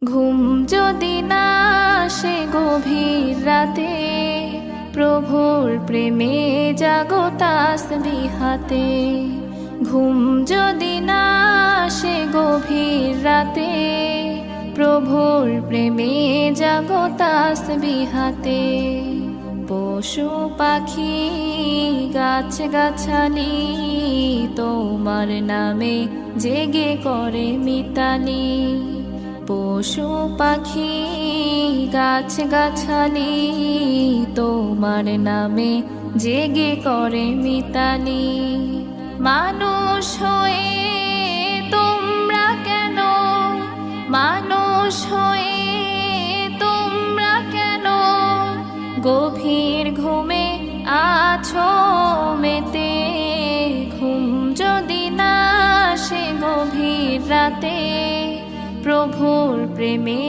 ঘুম যদি না আসে গভীর রাতে, প্রভুর প্রেমে জাগো তাসবিহ হাতে। ঘুম যদি না আসে গভীর রাতে, প্রভুর প্রেমে জাগো তাসবিহ হাতে। পশু পাখি গাছ গাছালি তোমার নামে জেগে করে মিতালি। পশু পাখি গাছ গাছালি তোমার নামে জেগে করে মিতালি। মানুষ হয়ে তোমরা কেন, মানুষ হয়ে তোমরা কেন গভীর ঘুমে আছো মেতে। ঘুম যদি না আসে গভীর রাতে, প্রভুর প্রেমে